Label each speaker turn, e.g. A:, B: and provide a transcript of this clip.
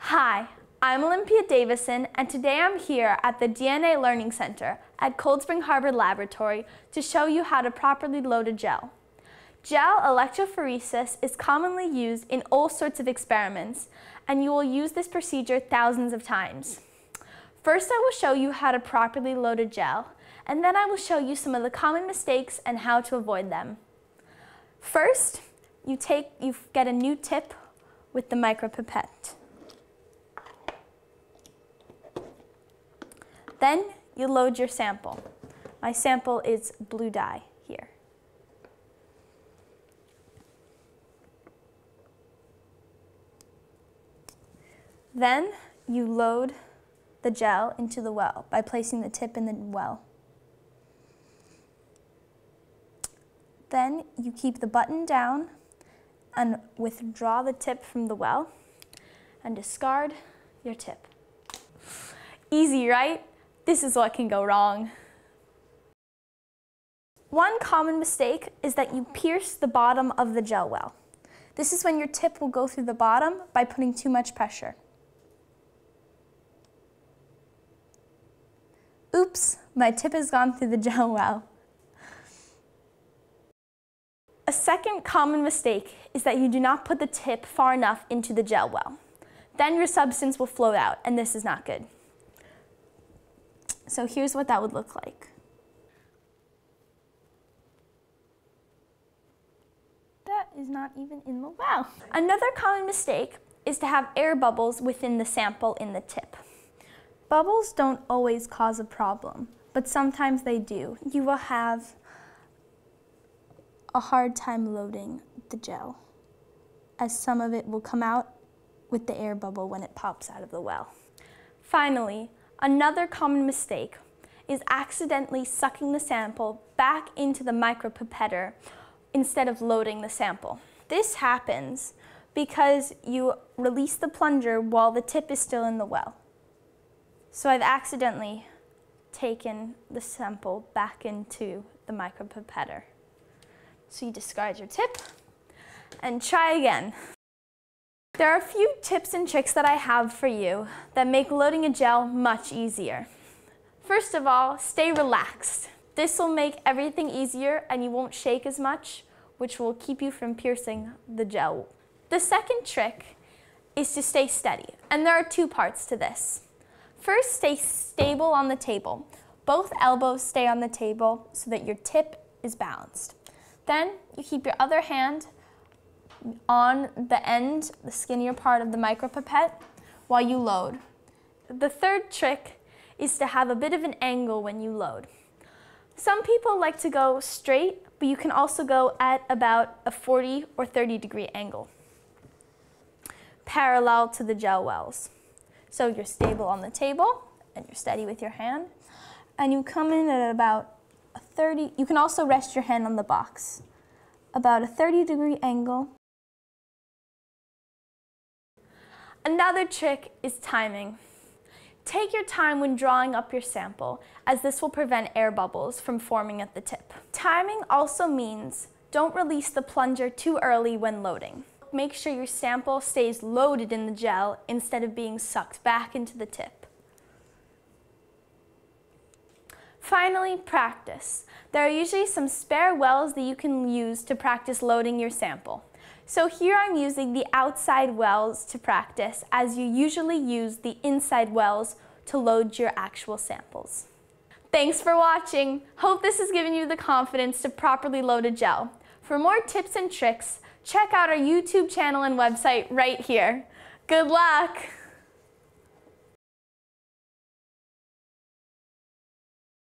A: Hi, I'm Olympia Davison, and today I'm here at the DNA Learning Center at Cold Spring Harbor Laboratory to show you how to properly load a gel. Gel electrophoresis is commonly used in all sorts of experiments, and you will use this procedure thousands of times. First, I will show you how to properly load a gel, and then I will show you some of the common mistakes and how to avoid them. First, you get a new tip with the micropipette. Then you load your sample. My sample is blue dye here. Then you load the gel into the well by placing the tip in the well. Then you keep the button down and withdraw the tip from the well and discard your tip. Easy, right? This is what can go wrong. One common mistake is that you pierce the bottom of the gel well. This is when your tip will go through the bottom by putting too much pressure. Oops, my tip has gone through the gel well. A second common mistake is that you do not put the tip far enough into the gel well. Then your substance will float out, and this is not good. So here's what that would look like. That is not even in the well. Another common mistake is to have air bubbles within the sample in the tip. Bubbles don't always cause a problem, but sometimes they do. You will have a hard time loading the gel, as some of it will come out with the air bubble when it pops out of the well. Finally, another common mistake is accidentally sucking the sample back into the micropipetter instead of loading the sample. This happens because you release the plunger while the tip is still in the well. So I've accidentally taken the sample back into the micropipetter. So you discard your tip and try again. There are a few tips and tricks that I have for you that make loading a gel much easier. First of all, stay relaxed. This will make everything easier and you won't shake as much, which will keep you from piercing the gel. The second trick is to stay steady, and there are two parts to this. First, stay stable on the table. Both elbows stay on the table so that your tip is balanced. Then you keep your other hand on the end, the skinnier part of the micropipette, while you load. The third trick is to have a bit of an angle when you load. Some people like to go straight, but you can also go at about a 40 or 30 degree angle, parallel to the gel wells. So you're stable on the table, and you're steady with your hand, and you come in at about a 30, you can also rest your hand on the box, about a 30 degree angle. Another trick is timing. Take your time when drawing up your sample, as this will prevent air bubbles from forming at the tip. Timing also means don't release the plunger too early when loading. Make sure your sample stays loaded in the gel instead of being sucked back into the tip. Finally, practice. There are usually some spare wells that you can use to practice loading your sample. So here I'm using the outside wells to practice, as you usually use the inside wells to load your actual samples. Thanks for watching. Hope this has given you the confidence to properly load a gel. For more tips and tricks, check out our YouTube channel and website right here. Good luck!